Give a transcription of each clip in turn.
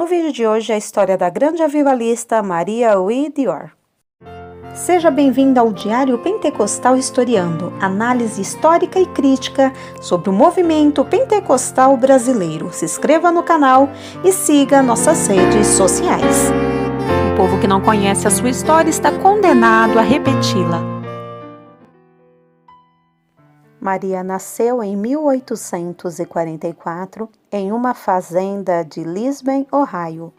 No vídeo de hoje, a história da grande avivalista Maria Auxiliador. Seja bem-vindo ao Diário Pentecostal Historiando, análise histórica e crítica sobre o movimento pentecostal brasileiro. Se inscreva no canal e siga nossas redes sociais. O povo que não conhece a sua história está condenado a repeti-la. Maria nasceu em 1844 em uma fazenda de Lisbon, Ohio.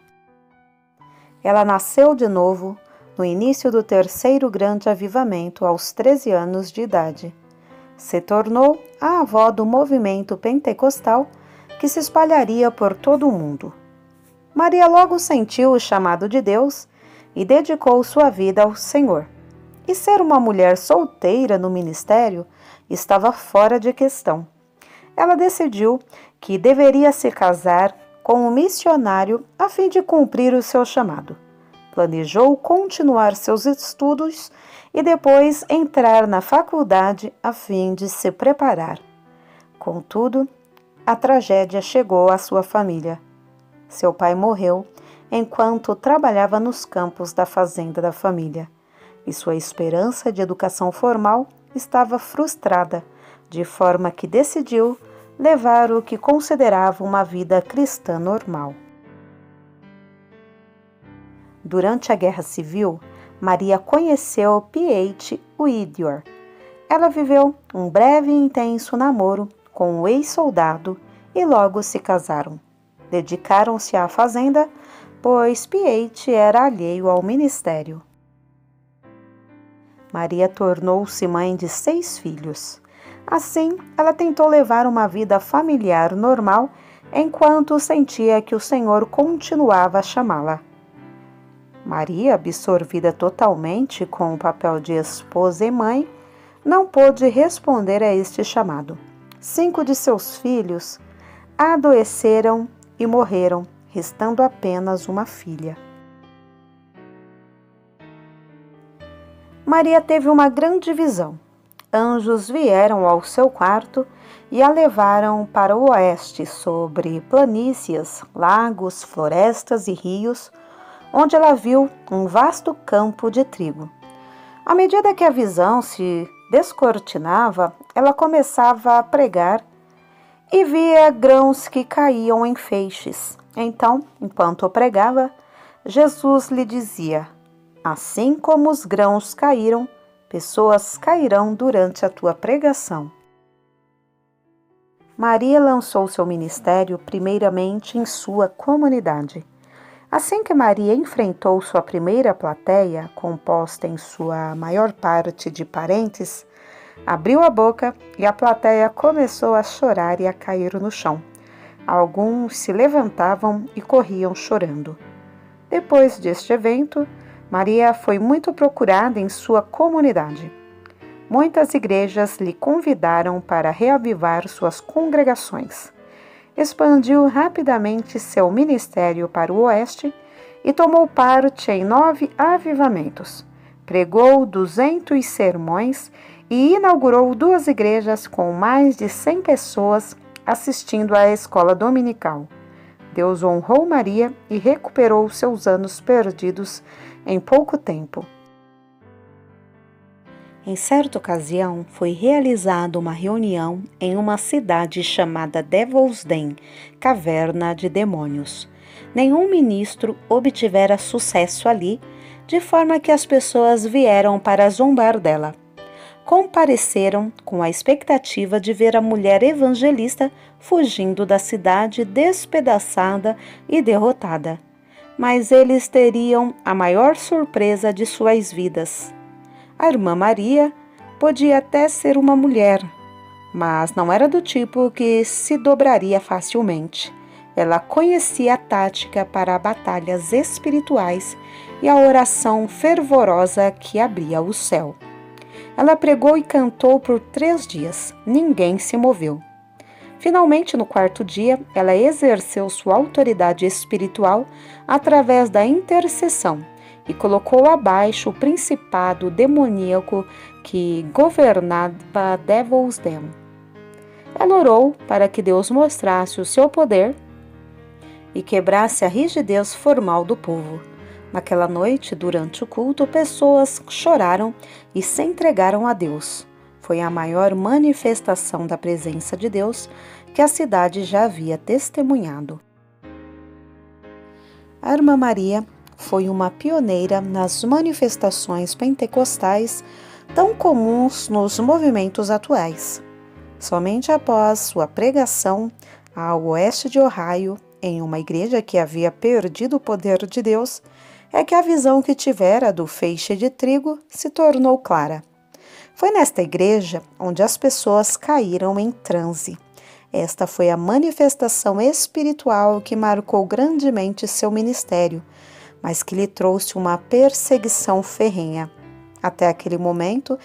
Ela nasceu de novo no início do terceiro grande avivamento aos 13 anos de idade. Se tornou a avó do movimento pentecostal que se espalharia por todo o mundo. Maria logo sentiu o chamado de Deus e dedicou sua vida ao Senhor. E ser uma mulher solteira no ministério estava fora de questão. Ela decidiu que deveria se casar com um missionário a fim de cumprir o seu chamado. Planejou continuar seus estudos e depois entrar na faculdade a fim de se preparar. Contudo, a tragédia chegou à sua família. Seu pai morreu enquanto trabalhava nos campos da fazenda da família, e sua esperança de educação formal estava frustrada, de forma que decidiu levar o que considerava uma vida cristã normal. Durante a Guerra Civil, Maria conheceu P.H. Auxiliador. Ela viveu um breve e intenso namoro com um ex-soldado e logo se casaram. Dedicaram-se à fazenda, pois P.H. era alheio ao ministério. Maria tornou-se mãe de 6 filhos. Assim, ela tentou levar uma vida familiar normal enquanto sentia que o Senhor continuava a chamá-la. Maria, absorvida totalmente com o papel de esposa e mãe, não pôde responder a este chamado. 5 de seus filhos adoeceram e morreram, restando apenas uma filha. Maria teve uma grande visão. Anjos vieram ao seu quarto e a levaram para o oeste, sobre planícies, lagos, florestas e rios, onde ela viu um vasto campo de trigo. À medida que a visão se descortinava, ela começava a pregar e via grãos que caíam em feixes. Então, enquanto pregava, Jesus lhe dizia: assim como os grãos caíram, pessoas cairão durante a tua pregação. Maria lançou seu ministério primeiramente em sua comunidade. Assim que Maria enfrentou sua primeira plateia, composta em sua maior parte de parentes, abriu a boca e a plateia começou a chorar e a cair no chão. Alguns se levantavam e corriam chorando. Depois deste evento, Maria foi muito procurada em sua comunidade. Muitas igrejas lhe convidaram para reavivar suas congregações. Expandiu rapidamente seu ministério para o oeste e tomou parte em 9 avivamentos. Pregou 200 sermões e inaugurou 2 igrejas com mais de 100 pessoas assistindo à escola dominical. Deus honrou Maria e recuperou seus anos perdidos em pouco tempo. Em certa ocasião, foi realizada uma reunião em uma cidade chamada Devil's Den, Caverna de Demônios. Nenhum ministro obtivera sucesso ali, de forma que as pessoas vieram para zombar dela. Compareceram com a expectativa de ver a mulher evangelista fugindo da cidade despedaçada e derrotada. Mas eles teriam a maior surpresa de suas vidas. A irmã Maria podia até ser uma mulher, mas não era do tipo que se dobraria facilmente. Ela conhecia a tática para batalhas espirituais e a oração fervorosa que abria o céu. Ela pregou e cantou por 3 dias. Ninguém se moveu. Finalmente, no 4º dia, ela exerceu sua autoridade espiritual através da intercessão e colocou abaixo o principado demoníaco que governava Devil's Den. Ela orou para que Deus mostrasse o seu poder e quebrasse a rigidez formal do povo. Naquela noite, durante o culto, pessoas choraram e se entregaram a Deus. Foi a maior manifestação da presença de Deus que a cidade já havia testemunhado. A Irmã Maria foi uma pioneira nas manifestações pentecostais tão comuns nos movimentos atuais. Somente após sua pregação ao oeste de Ohio, em uma igreja que havia perdido o poder de Deus, é que a visão que tivera do feixe de trigo se tornou clara. Foi nesta igreja onde as pessoas caíram em transe. Esta foi a manifestação espiritual que marcou grandemente seu ministério, mas que lhe trouxe uma perseguição ferrenha. Até aquele momento,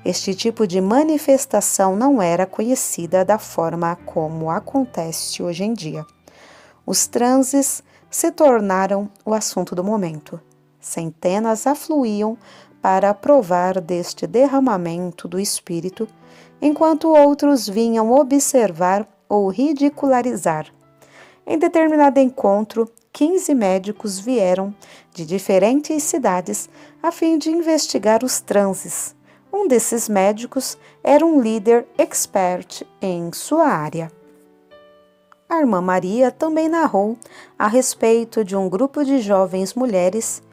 este tipo de manifestação não era conhecida da forma como acontece hoje em dia. Os transes se tornaram o assunto do momento. Centenas afluíam para provar deste derramamento do Espírito, enquanto outros vinham observar ou ridicularizar. Em determinado encontro, 15 médicos vieram de diferentes cidades a fim de investigar os transes. Um desses médicos era um líder expert em sua área. A Irmã Maria também narrou a respeito de um grupo de jovens mulheres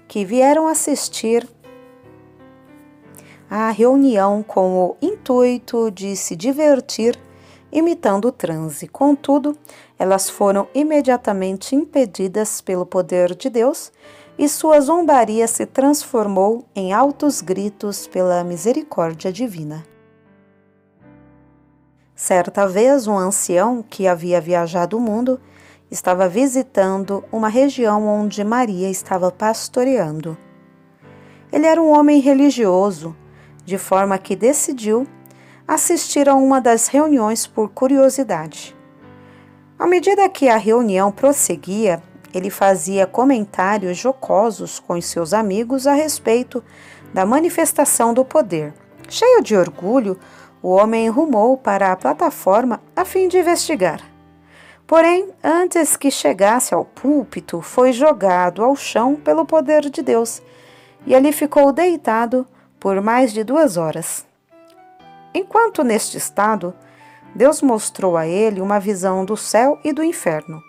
que vieram assistir à reunião com o intuito de se divertir imitando o transe. Contudo, elas foram imediatamente impedidas pelo poder de Deus e sua zombaria se transformou em altos gritos pela misericórdia divina. Certa vez, um ancião que havia viajado o mundo estava visitando uma região onde Maria estava pastoreando. Ele era um homem religioso, de forma que decidiu assistir a uma das reuniões por curiosidade. À medida que a reunião prosseguia, ele fazia comentários jocosos com os seus amigos a respeito da manifestação do poder. Cheio de orgulho, o homem rumou para a plataforma a fim de investigar. Porém, antes que chegasse ao púlpito, foi jogado ao chão pelo poder de Deus e ali ficou deitado por mais de 2 horas. Enquanto neste estado, Deus mostrou a ele uma visão do céu e do inferno.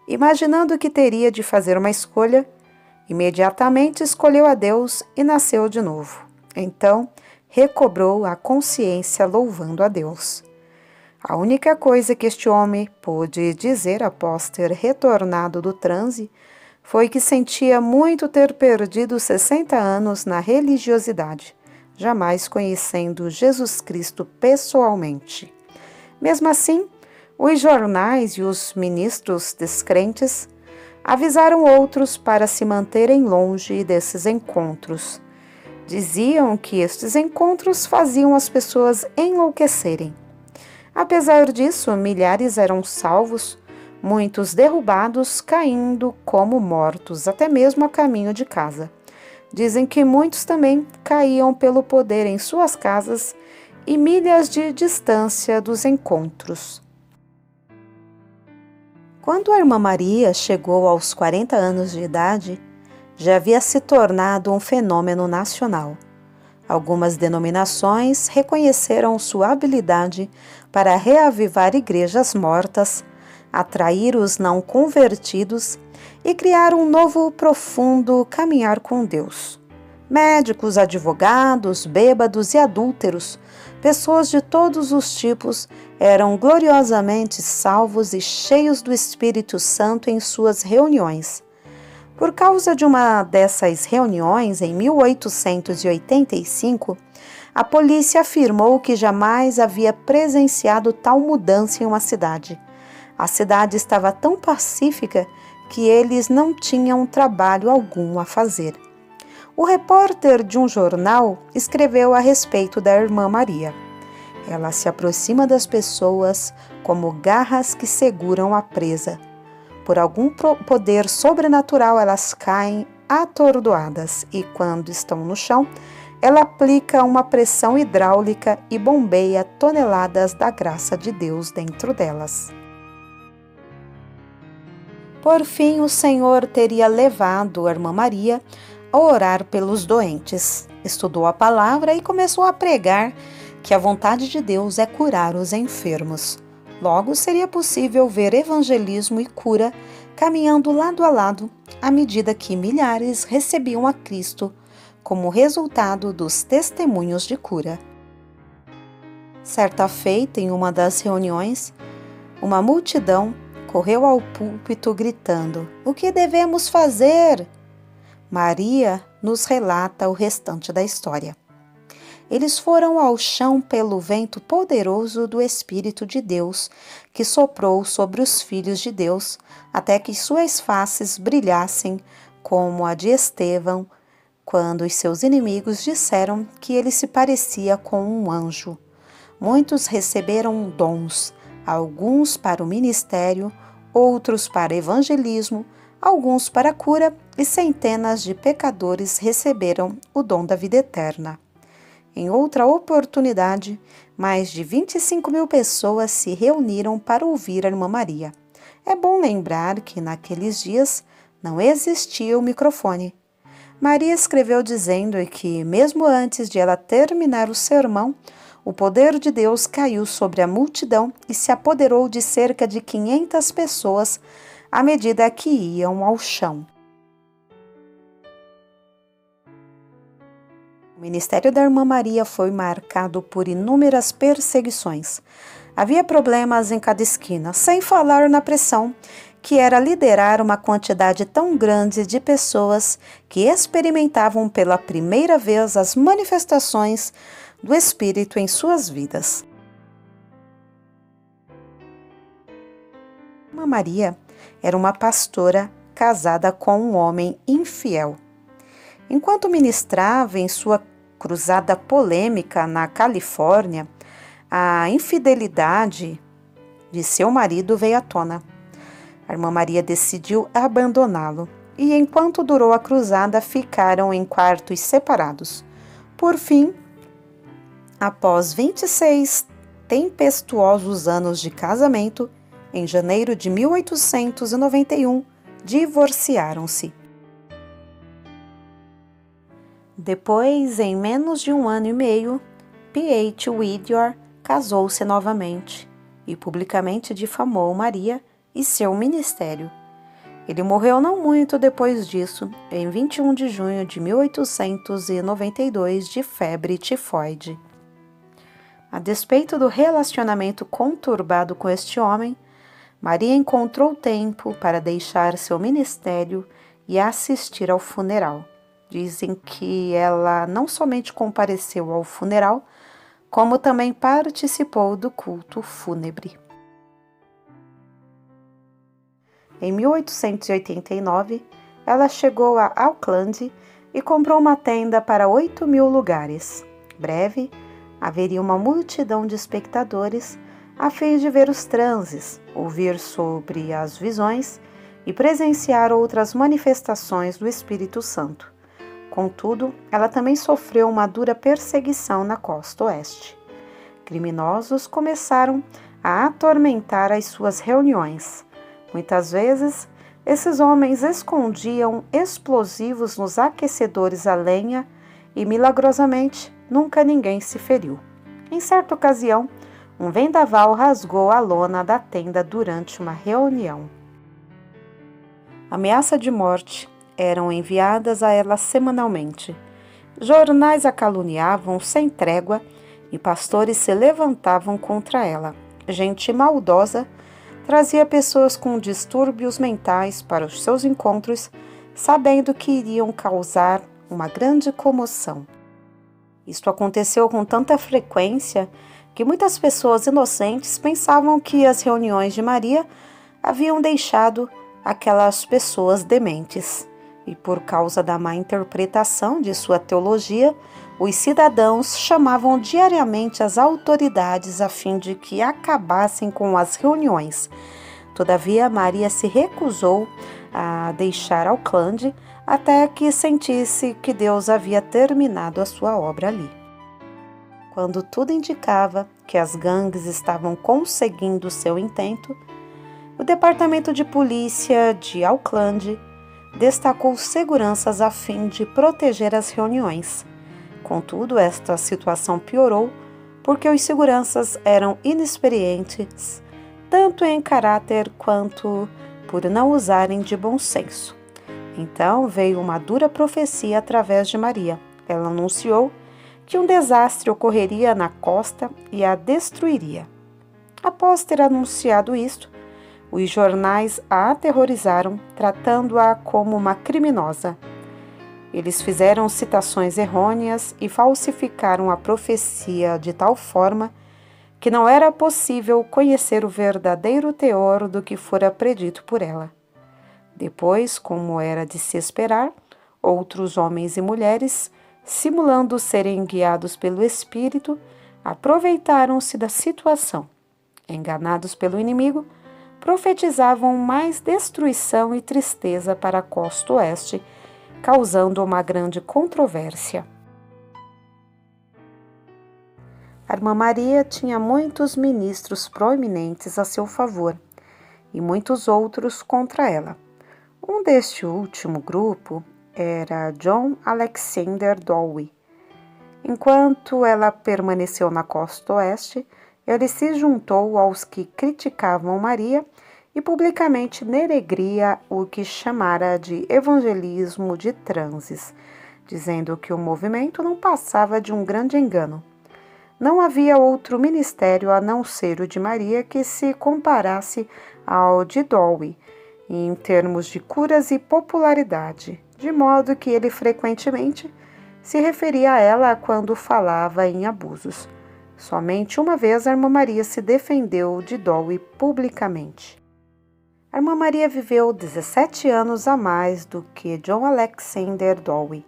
Imaginando que teria de fazer uma escolha, imediatamente escolheu a Deus e nasceu de novo. Então, recobrou a consciência louvando a Deus. A única coisa que este homem pôde dizer após ter retornado do transe foi que sentia muito ter perdido 60 anos na religiosidade, jamais conhecendo Jesus Cristo pessoalmente. Mesmo assim, os jornais e os ministros descrentes avisaram outros para se manterem longe desses encontros. Diziam que estes encontros faziam as pessoas enlouquecerem. Apesar disso, milhares eram salvos, muitos derrubados, caindo como mortos, até mesmo a caminho de casa. Dizem que muitos também caíam pelo poder em suas casas e milhas de distância dos encontros. Quando a Irmã Maria chegou aos 40 anos de idade, já havia se tornado um fenômeno nacional. Algumas denominações reconheceram sua habilidade para reavivar igrejas mortas, atrair os não convertidos e criar um novo profundo caminhar com Deus. Médicos, advogados, bêbados e adúlteros, pessoas de todos os tipos, eram gloriosamente salvos e cheios do Espírito Santo em suas reuniões. Por causa de uma dessas reuniões, em 1885, a polícia afirmou que jamais havia presenciado tal mudança em uma cidade. A cidade estava tão pacífica que eles não tinham trabalho algum a fazer. O repórter de um jornal escreveu a respeito da Irmã Maria. Ela se aproxima das pessoas como garras que seguram a presa. Por algum poder sobrenatural, elas caem atordoadas e, quando estão no chão, ela aplica uma pressão hidráulica e bombeia toneladas da graça de Deus dentro delas. Por fim, o Senhor teria levado a irmã Maria a orar pelos doentes. Estudou a palavra e começou a pregar que a vontade de Deus é curar os enfermos. Logo, seria possível ver evangelismo e cura caminhando lado a lado à medida que milhares recebiam a Cristo como resultado dos testemunhos de cura. Certa feita, em uma das reuniões, uma multidão correu ao púlpito gritando: "O que devemos fazer?" Maria nos relata o restante da história. Eles foram ao chão pelo vento poderoso do Espírito de Deus, que soprou sobre os filhos de Deus, até que suas faces brilhassem como a de Estevão, quando os seus inimigos disseram que ele se parecia com um anjo. Muitos receberam dons, alguns para o ministério, outros para evangelismo, alguns para a cura, e centenas de pecadores receberam o dom da vida eterna. Em outra oportunidade, mais de 25.000 pessoas se reuniram para ouvir a irmã Maria. É bom lembrar que naqueles dias não existia o microfone. Maria escreveu dizendo que, mesmo antes de ela terminar o sermão, o poder de Deus caiu sobre a multidão e se apoderou de cerca de 500 pessoas à medida que iam ao chão. O ministério da irmã Maria foi marcado por inúmeras perseguições. Havia problemas em cada esquina, sem falar na pressão que era liderar uma quantidade tão grande de pessoas que experimentavam pela primeira vez as manifestações do Espírito em suas vidas. A irmã Maria era uma pastora casada com um homem infiel. Enquanto ministrava em sua cruzada polêmica na Califórnia, a infidelidade de seu marido veio à tona. A irmã Maria decidiu abandoná-lo e, enquanto durou a cruzada, ficaram em quartos separados. Por fim, após 26 tempestuosos anos de casamento, em janeiro de 1891, divorciaram-se. Depois, em menos de 1 ano e meio, P.H. Whittier casou-se novamente e publicamente difamou Maria e seu ministério. Ele morreu não muito depois disso, em 21 de junho de 1892, de febre tifoide. A despeito do relacionamento conturbado com este homem, Maria encontrou tempo para deixar seu ministério e assistir ao funeral. Dizem que ela não somente compareceu ao funeral, como também participou do culto fúnebre. Em 1889, ela chegou a Auckland e comprou uma tenda para 8.000 lugares. Breve, haveria uma multidão de espectadores a fim de ver os transes, ouvir sobre as visões e presenciar outras manifestações do Espírito Santo. Contudo, ela também sofreu uma dura perseguição na costa oeste. Criminosos começaram a atormentar as suas reuniões. Muitas vezes, esses homens escondiam explosivos nos aquecedores a lenha e, milagrosamente, nunca ninguém se feriu. Em certa ocasião, um vendaval rasgou a lona da tenda durante uma reunião. Ameaça de morte eram enviadas a ela semanalmente. Jornais a caluniavam sem trégua e pastores se levantavam contra ela. Gente maldosa trazia pessoas com distúrbios mentais para os seus encontros, sabendo que iriam causar uma grande comoção. Isto aconteceu com tanta frequência que muitas pessoas inocentes pensavam que as reuniões de Maria haviam deixado aquelas pessoas dementes. E por causa da má interpretação de sua teologia, os cidadãos chamavam diariamente as autoridades a fim de que acabassem com as reuniões. Todavia, Maria se recusou a deixar Auckland até que sentisse que Deus havia terminado a sua obra ali. Quando tudo indicava que as gangues estavam conseguindo seu intento, O Departamento de Polícia de Auckland destacou seguranças a fim de proteger as reuniões. Contudo, esta situação piorou porque os seguranças eram inexperientes, tanto em caráter quanto por não usarem de bom senso. Então veio uma dura profecia através de Maria. Ela anunciou que um desastre ocorreria na costa e a destruiria. Após ter anunciado isto, os jornais a aterrorizaram, tratando-a como uma criminosa. Eles fizeram citações errôneas e falsificaram a profecia de tal forma que não era possível conhecer o verdadeiro teor do que fora predito por ela. Depois, como era de se esperar, outros homens e mulheres, simulando serem guiados pelo Espírito, aproveitaram-se da situação. Enganados pelo inimigo, profetizavam mais destruição e tristeza para a costa oeste, causando uma grande controvérsia. A Irmã Maria tinha muitos ministros proeminentes a seu favor e muitos outros contra ela. Um deste último grupo era John Alexander Dowie. Enquanto ela permaneceu na costa oeste, ele se juntou aos que criticavam Maria e publicamente denegria o que chamara de evangelismo de transes, dizendo que o movimento não passava de um grande engano. Não havia outro ministério a não ser o de Maria que se comparasse ao de Dowie, em termos de curas e popularidade, de modo que ele frequentemente se referia a ela quando falava em abusos. Somente uma vez a Irmã Maria se defendeu de Dowie publicamente. A Irmã Maria viveu 17 anos a mais do que John Alexander Dowie.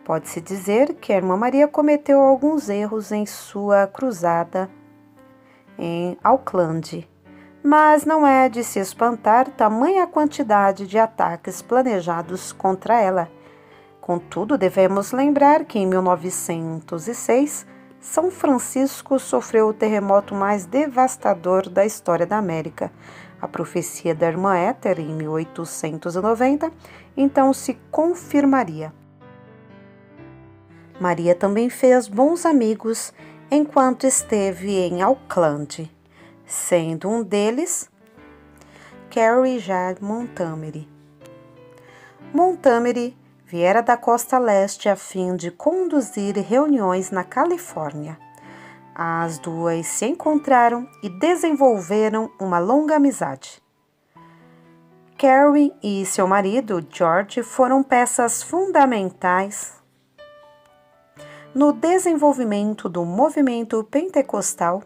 Pode-se dizer que a Irmã Maria cometeu alguns erros em sua cruzada em Auckland, mas não é de se espantar tamanha quantidade de ataques planejados contra ela. Contudo, devemos lembrar que em 1906, São Francisco sofreu o terremoto mais devastador da história da América. A profecia da Irmã Éter, em 1890, então se confirmaria. Maria também fez bons amigos enquanto esteve em Auckland, sendo um deles Carrie J. Montgomery. Montgomery viera da costa leste a fim de conduzir reuniões na Califórnia. As duas se encontraram e desenvolveram uma longa amizade. Carrie e seu marido, George, foram peças fundamentais no desenvolvimento do movimento pentecostal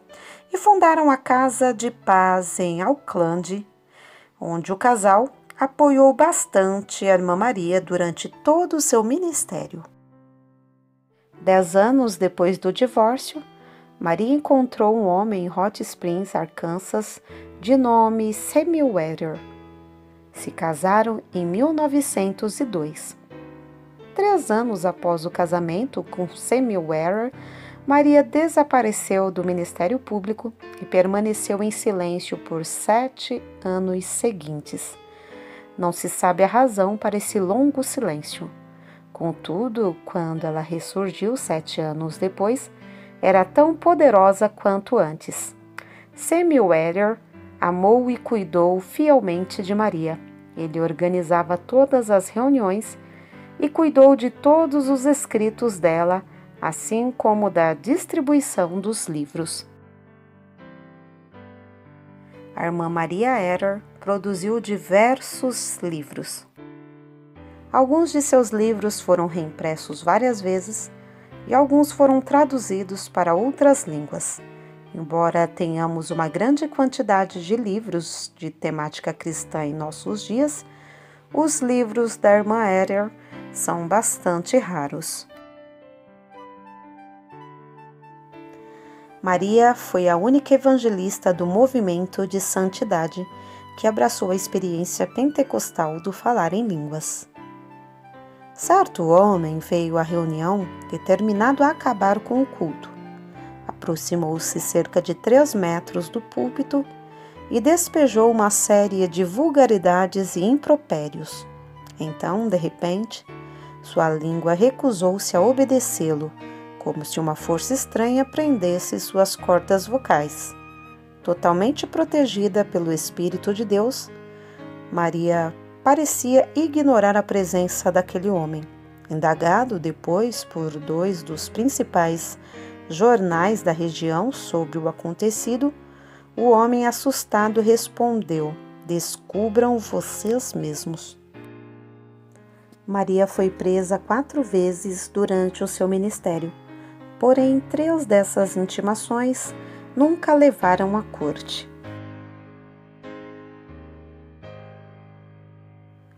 e fundaram a Casa de Paz em Auckland, onde o casal apoiou bastante a Irmã Maria durante todo o seu ministério. 10 anos depois do divórcio, Maria encontrou um homem em Hot Springs, Arkansas, de nome Samuel Wetter. Se casaram em 1902. 3 anos após o casamento com Samuel Wetter, Maria desapareceu do ministério público e permaneceu em silêncio por 7 anos seguintes. Não se sabe a razão para esse longo silêncio. Contudo, quando ela ressurgiu 7 anos depois, era tão poderosa quanto antes. Samuel Wetter amou e cuidou fielmente de Maria. Ele organizava todas as reuniões e cuidou de todos os escritos dela, assim como da distribuição dos livros. A Irmã Maria Wetter produziu diversos livros. Alguns de seus livros foram reimpressos várias vezes e alguns foram traduzidos para outras línguas. Embora tenhamos uma grande quantidade de livros de temática cristã em nossos dias, os livros da Irmã Wetter são bastante raros. Maria foi a única evangelista do movimento de santidade que abraçou a experiência pentecostal do falar em línguas. Certo homem veio à reunião determinado a acabar com o culto. Aproximou-se cerca de 3 metros do púlpito e despejou uma série de vulgaridades e impropérios. Então, de repente, sua língua recusou-se a obedecê-lo, como se uma força estranha prendesse suas cordas vocais. Totalmente protegida pelo Espírito de Deus, Maria parecia ignorar a presença daquele homem. Indagado depois por dois dos principais jornais da região sobre o acontecido, o homem assustado respondeu: "Descubram vocês mesmos." Maria foi presa 4 vezes durante o seu ministério, porém 3 dessas intimações nunca levaram à corte.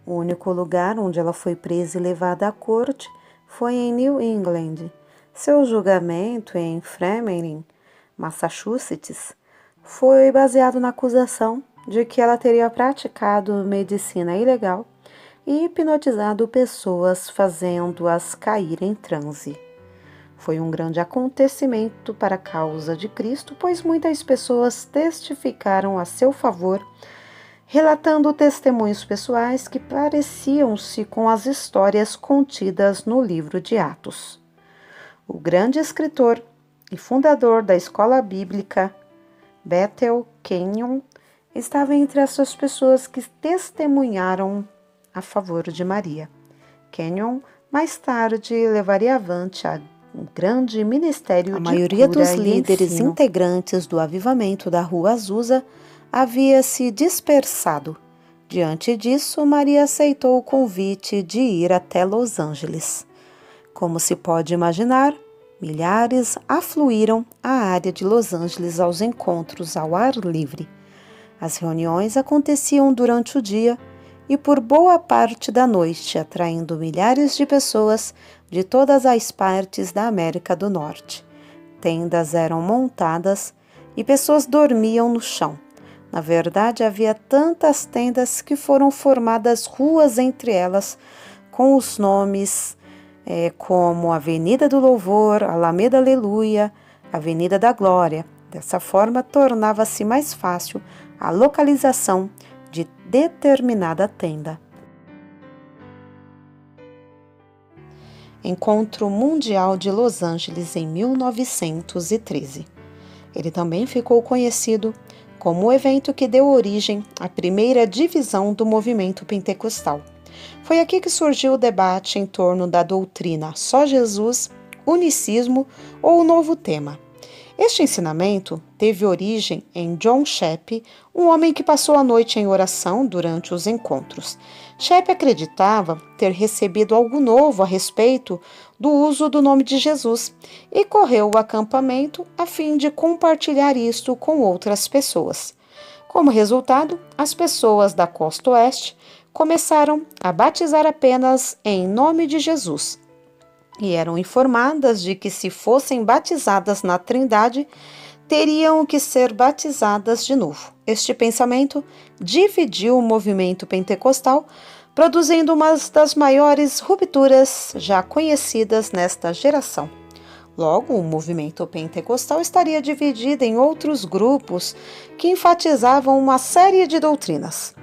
O único lugar onde ela foi presa e levada à corte foi em New England. Seu julgamento em Framingham, Massachusetts, foi baseado na acusação de que ela teria praticado medicina ilegal e hipnotizado pessoas, fazendo-as cair em transe. Foi um grande acontecimento para a causa de Cristo, pois muitas pessoas testificaram a seu favor, relatando testemunhos pessoais que pareciam-se com as histórias contidas no livro de Atos. O grande escritor e fundador da escola bíblica, Bethel Kenyon, estava entre essas pessoas que testemunharam a favor de Maria. Kenyon, mais tarde, levaria avante um grande ministério de cura. A maioria dos líderes integrantes do avivamento da Rua Azusa havia se dispersado. Diante disso, Maria aceitou o convite de ir até Los Angeles. Como se pode imaginar, milhares afluíram à área de Los Angeles aos encontros ao ar livre. As reuniões aconteciam durante o dia e por boa parte da noite, atraindo milhares de pessoas de todas as partes da América do Norte. Tendas eram montadas e pessoas dormiam no chão. Na verdade, havia tantas tendas que foram formadas ruas entre elas, com os nomes como Avenida do Louvor, Alameda Aleluia, Avenida da Glória. Dessa forma, tornava-se mais fácil a localização de determinada tenda. Encontro Mundial de Los Angeles em 1913. Ele também ficou conhecido como o evento que deu origem à primeira divisão do movimento pentecostal. Foi aqui que surgiu o debate em torno da doutrina só Jesus, unicismo ou o novo tema. Este ensinamento teve origem em John Shepp, um homem que passou a noite em oração durante os encontros. Shepp acreditava ter recebido algo novo a respeito do uso do nome de Jesus e correu o acampamento a fim de compartilhar isto com outras pessoas. Como resultado, as pessoas da costa oeste começaram a batizar apenas em nome de Jesus e eram informadas de que, se fossem batizadas na Trindade, teriam que ser batizadas de novo. Este pensamento dividiu o movimento pentecostal, produzindo uma das maiores rupturas já conhecidas nesta geração. Logo, o movimento pentecostal estaria dividido em outros grupos que enfatizavam uma série de doutrinas.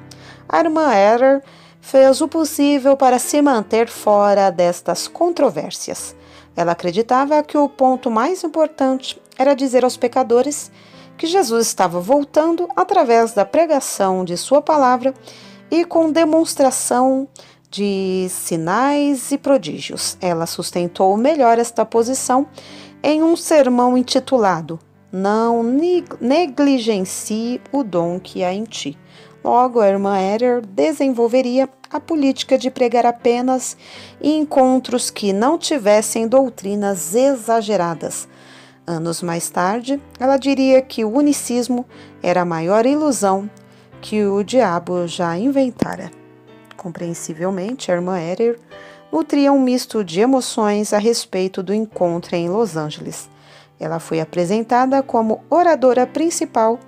A irmã Erer fez o possível para se manter fora destas controvérsias. Ela acreditava que o ponto mais importante era dizer aos pecadores que Jesus estava voltando através da pregação de sua palavra e com demonstração de sinais e prodígios. Ela sustentou melhor esta posição em um sermão intitulado "Não negligencie o dom que há em ti". Logo, a irmã Erer desenvolveria a política de pregar apenas em encontros que não tivessem doutrinas exageradas. Anos mais tarde, ela diria que o unicismo era a maior ilusão que o diabo já inventara. Compreensivelmente, a irmã Erer nutria um misto de emoções a respeito do encontro em Los Angeles. Ela foi apresentada como oradora principal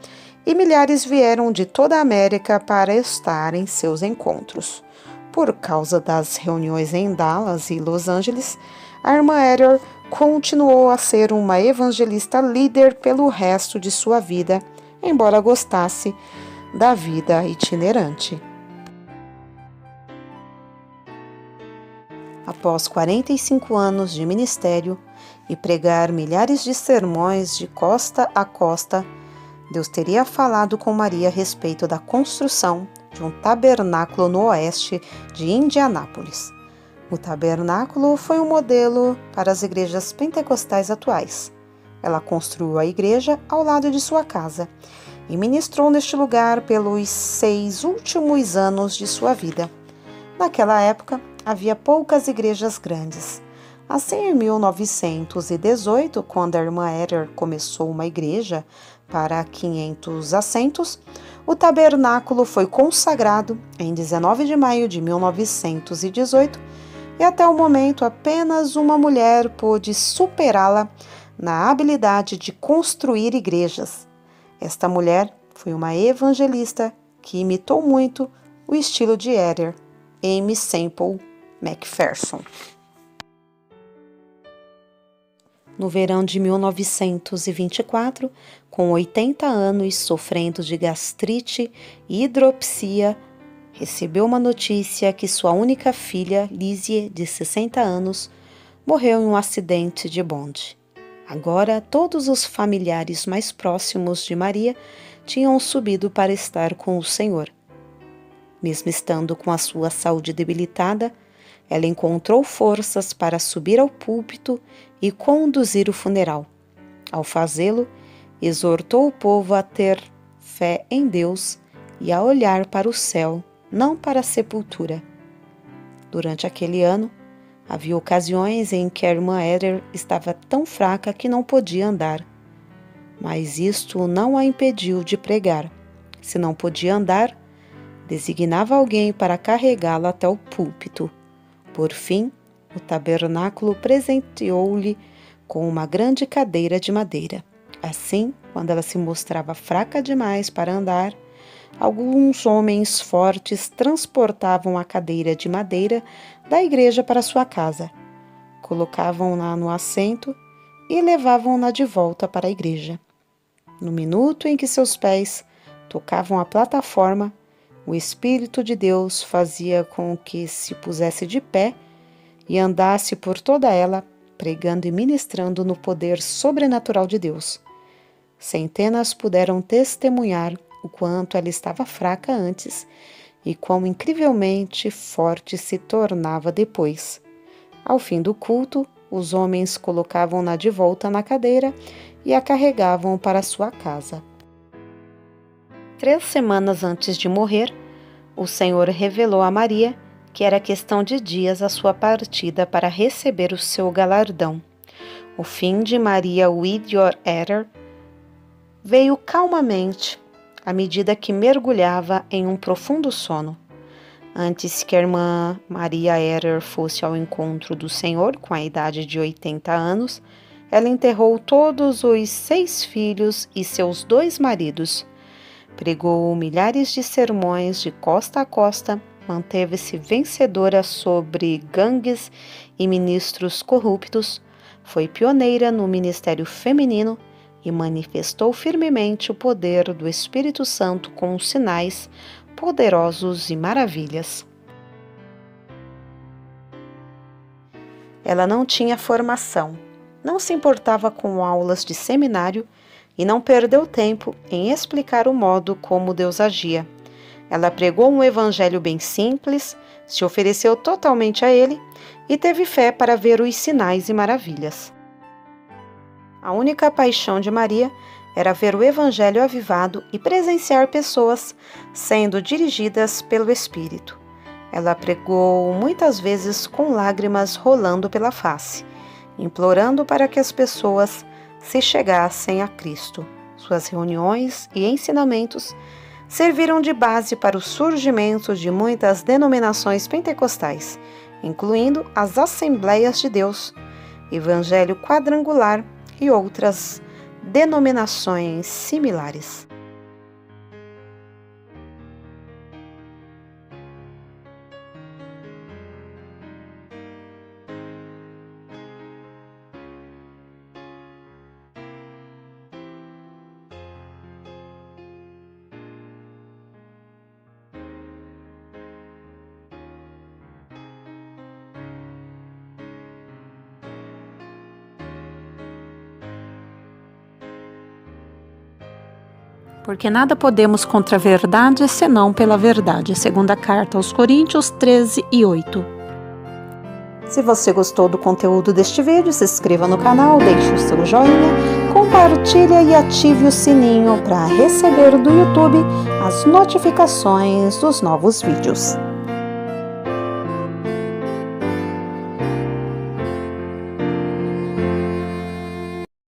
e milhares vieram de toda a América para estar em seus encontros. Por causa das reuniões em Dallas e Los Angeles, a irmã Erer continuou a ser uma evangelista líder pelo resto de sua vida, embora gostasse da vida itinerante. Após 45 anos de ministério e pregar milhares de sermões de costa a costa, Deus teria falado com Maria a respeito da construção de um tabernáculo no oeste de Indianápolis. O tabernáculo foi um modelo para as igrejas pentecostais atuais. Ela construiu a igreja ao lado de sua casa e ministrou neste lugar pelos 6 últimos anos de sua vida. Naquela época, havia poucas igrejas grandes. Assim, em 1918, quando a irmã Heather começou uma igreja para 500 assentos, o tabernáculo foi consagrado em 19 de maio de 1918 e até o momento apenas uma mulher pôde superá-la na habilidade de construir igrejas. Esta mulher foi uma evangelista que imitou muito o estilo de Heather, Aimee Semple McPherson. No verão de 1924, com 80 anos sofrendo de gastrite e hidropsia, recebeu uma notícia que sua única filha, Lizzie, de 60 anos, morreu em um acidente de bonde. Agora, todos os familiares mais próximos de Maria tinham subido para estar com o Senhor. Mesmo estando com a sua saúde debilitada, ela encontrou forças para subir ao púlpito e conduzir o funeral. Ao fazê-lo, exortou o povo a ter fé em Deus e a olhar para o céu, não para a sepultura. Durante aquele ano, havia ocasiões em que a irmã Heather estava tão fraca que não podia andar. Mas isto não a impediu de pregar. Se não podia andar, designava alguém para carregá-la até o púlpito. Por fim, o tabernáculo presenteou-lhe com uma grande cadeira de madeira. Assim, quando ela se mostrava fraca demais para andar, alguns homens fortes transportavam a cadeira de madeira da igreja para sua casa, colocavam-na no assento e levavam-na de volta para a igreja. No minuto em que seus pés tocavam a plataforma, o Espírito de Deus fazia com que se pusesse de pé e andasse por toda ela, pregando e ministrando no poder sobrenatural de Deus. Centenas puderam testemunhar o quanto ela estava fraca antes e quão incrivelmente forte se tornava depois. Ao fim do culto, os homens colocavam-na de volta na cadeira e a carregavam para sua casa. 3 semanas antes de morrer, o Senhor revelou a Maria que era questão de dias a sua partida para receber o seu galardão. O fim de Maria Whittier Heather veio calmamente, à medida que mergulhava em um profundo sono. Antes que a irmã Maria Heather fosse ao encontro do Senhor, com a idade de 80 anos, ela enterrou todos os 6 filhos e seus 2 maridos. Pregou milhares de sermões de costa a costa, manteve-se vencedora sobre gangues e ministros corruptos, foi pioneira no ministério feminino e manifestou firmemente o poder do Espírito Santo com sinais poderosos e maravilhas. Ela não tinha formação, não se importava com aulas de seminário e não perdeu tempo em explicar o modo como Deus agia. Ela pregou um evangelho bem simples, se ofereceu totalmente a ele e teve fé para ver os sinais e maravilhas. A única paixão de Maria era ver o evangelho avivado e presenciar pessoas sendo dirigidas pelo Espírito. Ela pregou muitas vezes com lágrimas rolando pela face, implorando para que as pessoas se chegassem a Cristo. Suas reuniões e ensinamentos serviram de base para o surgimento de muitas denominações pentecostais, incluindo as Assembleias de Deus, Evangelho Quadrangular e outras denominações similares. Porque nada podemos contra a verdade, senão pela verdade. Segunda carta aos Coríntios 13:8. Se você gostou do conteúdo deste vídeo, se inscreva no canal, deixe o seu joinha, compartilhe e ative o sininho para receber do YouTube as notificações dos novos vídeos.